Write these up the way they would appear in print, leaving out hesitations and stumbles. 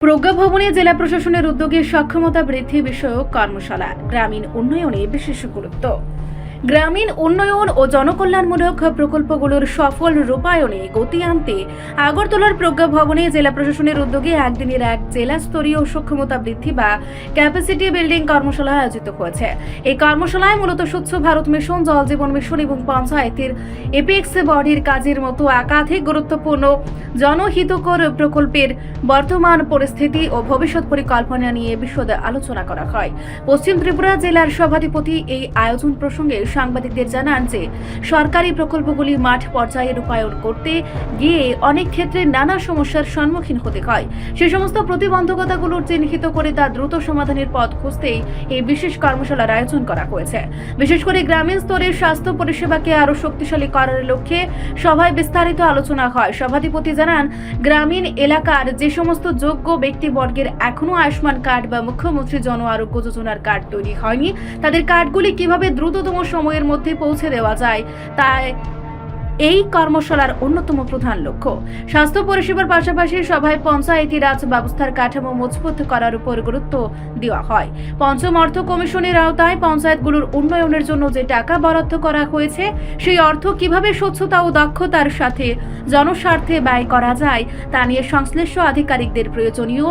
প্রজ্ঞা ভবনে জেলা প্রশাসনের উদ্যোগে সক্ষমতা বৃদ্ধি বিষয়ক কর্মশালা। গ্রামীণ উন্নয়নে বিশেষ গুরুত্ব। গ্রামীণ উন্নয়ন ও জনকল্যাণমূলক প্রকল্পগুলোর সফল রূপায়ণে গতি আনতে আগরতলার প্রজ্ঞা ভবনে জেলা প্রশাসনের উদ্যোগে একদিনের এক জেলা স্তরীয় সক্ষমতা বৃদ্ধি বা ক্যাপাসিটি বিল্ডিং কর্মশালা আয়োজিত হয়েছে। এই কর্মশালায় মূলত স্বচ্ছ ভারত মিশন, জল জীবন মিশন এবং পঞ্চায়েতের এপিএক্স বডির কাজের মতো একাধিক গুরুত্বপূর্ণ জনহিতকর প্রকল্পের বর্তমান পরিস্থিতি ও ভবিষ্যৎ পরিকল্পনা নিয়ে বিশদ আলোচনা করা হয়। পশ্চিম ত্রিপুরা জেলার সভাধিপতি এই আয়োজন প্রসঙ্গে সাংবাদিকদের জানান যে সরকারি প্রকল্পগুলি মাঠ পর্যায়ে রূপায়ণ করতে গিয়ে অনেক ক্ষেত্রে নানা সমস্যার সম্মুখীন হতে হয়। সে সমস্ত প্রতিবন্ধকতাগুলো চিহ্নিত করে তা দ্রুত সমাধানের পথ খুঁজতেই এই বিশেষ কর্মশালার আয়োজন করা হয়েছে। বিশেষ করে গ্রামীণ স্তরের স্বাস্থ্য পরিষেবাকে আরো শক্তিশালী করার লক্ষ্যে সভায় বিস্তারিত আলোচনা হয়। সভাধিপতি জানান, গ্রামীণ এলাকার যে সমস্ত যোগ্য ব্যক্তিবর্গের এখনো আয়ুষ্মান কার্ড বা মুখ্যমন্ত্রী জন আরোগ্য যোজনার কার্ড তৈরি হয়নি, তাদের কার্ডগুলি কিভাবে দ্রুততম সময়ের মধ্যে পৌঁছে দেওয়া যায়, তাই এই কর্মশালার অন্যতম প্রধান লক্ষ্য। স্বাস্থ্য পরিষেবার পাশাপাশি সভায় পঞ্চায়েতি রাজ ব্যবস্থার কাঠামো মজবুত করার উপর গুরুত্ব দেওয়া হয়। পঞ্চম অর্থ কমিশনের আওতায় পঞ্চায়েতগুলোর উন্নয়নের জন্য যে টাকা বরাদ্দ করা হয়েছে, সেই অর্থ কিভাবে স্বচ্ছতা ও দক্ষতার সাথে জনস্বার্থে ব্যয় করা যায় তা নিয়ে সংশ্লিষ্ট আধিকারিকদের প্রয়োজনীয়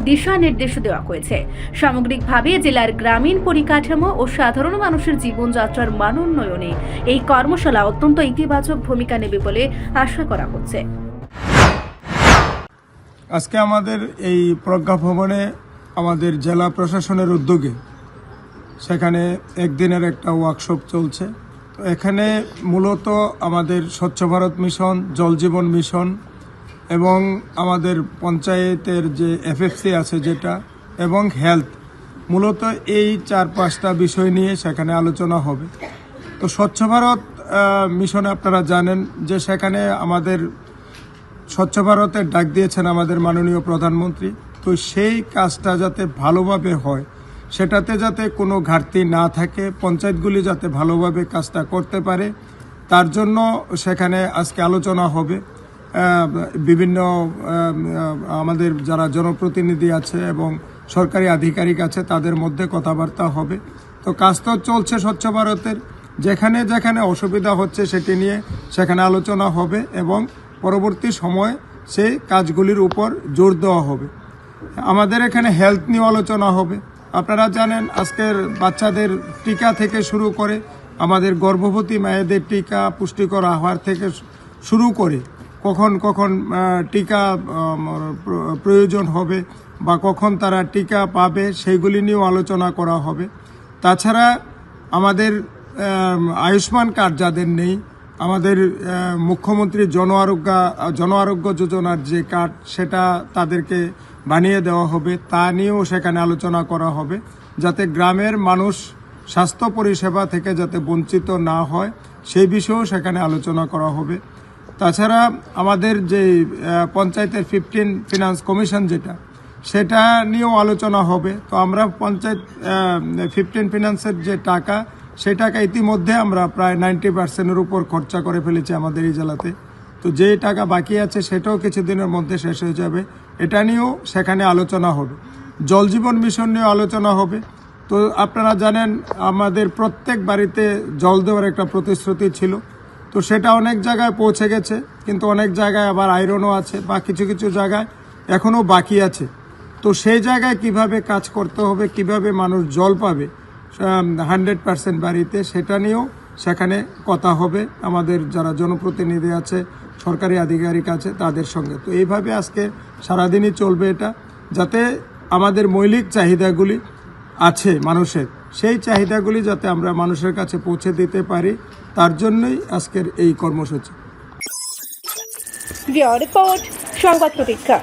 দিশা নির্দেশ দেওয়া হয়েছে। সামগ্রিকভাবে জেলার গ্রামীণ পরিকাঠামো ও সাধারণ মানুষের জীবনযাত্রার মান উন্নয়নে এই কর্মশালা অত্যন্ত ইতিবাচক ভূমিকা নেবে বলে আশা করা হচ্ছে। আজকে আমাদের এই প্রজ্ঞা ভবনে আমাদের জেলা প্রশাসনের উদ্যোগে সেখানে একদিনের একটা ওয়ার্কশপ চলছে। তো এখানে মূলত আমাদের স্বচ্ছ ভারত মিশন, জল জীবন মিশন এবং আমাদের পঞ্চায়েতের যে এফএফসি আছে যেটা, এবং হেলথ, মূলত এই 4-5টা বিষয় নিয়ে সেখানে আলোচনা হবে। তো স্বচ্ছ ভারত মিশনে আপনারা জানেন যে সেখানে আমাদের স্বচ্ছ ভারতের ডাক দিয়েছেন আমাদের মাননীয় প্রধানমন্ত্রী। তো সেই কাজটা যাতে ভালোভাবে হয়, সেটাতে যাতে কোনো ঘাটতি না থাকে, পঞ্চায়েতগুলি যাতে ভালোভাবে কাজটা করতে পারে, তার জন্য সেখানে আজকে আলোচনা হবে। বিভিন্ন আমাদের যারা জনপ্রতিনিধি আছে এবং সরকারি আধিকারিক আছে তাদের মধ্যে কথাবার্তা হবে। তো কাজ তো চলছে স্বচ্ছ ভারতের, যেখানে যেখানে অসুবিধা হচ্ছে সেটি নিয়ে সেখানে আলোচনা হবে এবং পরবর্তী সময়ে সেই কাজগুলির উপর জোর দেওয়া হবে। আমাদের এখানে হেলথ নিয়ে আলোচনা হবে। আপনারা জানেন আজকের বাচ্চাদের টিকা থেকে শুরু করে আমাদের গর্ভবতী মায়েদের টিকা, পুষ্টিকর আহার থেকে শুরু করে কখন কখন টিকা প্রয়োজন হবে বা কখন তারা টিকা পাবে, সেইগুলি নিয়েও আলোচনা করা হবে। তাছাড়া আমাদের আয়ুষ্মান কার্ড যাদের নেই, আমাদের মুখ্যমন্ত্রী জন আরোগ্য যোজনার যে কার্ড, সেটা তাদেরকে বানিয়ে দেওয়া হবে, তা নিয়েও সেখানে আলোচনা করা হবে, যাতে গ্রামের মানুষ স্বাস্থ্য পরিষেবা থেকে যাতে বঞ্চিত না হয় সেই বিষয়েও সেখানে আলোচনা করা হবে। তাছাড়া আমাদের যে পঞ্চায়েতের 15 ফিনান্স কমিশন যেটা, সেটা নিয়েও আলোচনা হবে। তো আমরা পঞ্চায়েত 15 ফিনান্সের যে টাকা, সেই টাকা ইতিমধ্যে আমরা প্রায় 90%-এর উপর খরচা করে ফেলেছি আমাদের এই জেলাতে। তো যে টাকা বাকি আছে সেটাও কিছুদিনের মধ্যে শেষ হয়ে যাবে, এটা নিয়েও সেখানে আলোচনা হবে। জল জীবন মিশন নিয়েও আলোচনা হবে। তো আপনারা জানেন আমাদের প্রত্যেক বাড়িতে জল দেওয়ার একটা প্রতিশ্রুতি ছিল। তো সেটা অনেক জায়গায় পৌঁছে গেছে, কিন্তু অনেক জায়গায় আবার আয়রনও আছে বা কিছু কিছু জায়গায় এখনও বাকি আছে। তো সেই জায়গায় কিভাবে কাজ করতে হবে, কিভাবে মানুষ জল পাবে 100% বাড়িতে, সেটা নিয়েও সেখানে কথা হবে আমাদের যারা জনপ্রতিনিধি আছে, সরকারি আধিকারিক আছে তাদের সঙ্গে। তো এইভাবে আজকে সারাদিনই চলবে এটা, যাতে আমাদের মৌলিক চাহিদাগুলি আছে মানুষের, সেই চাহিদাগুলি যাতে আমরা মানুষের কাছে পৌঁছে দিতে পারি, তার জন্যই আজকের এই কর্মসূচি। রিপোর্ট সংবাদ প্রতীক্ষা।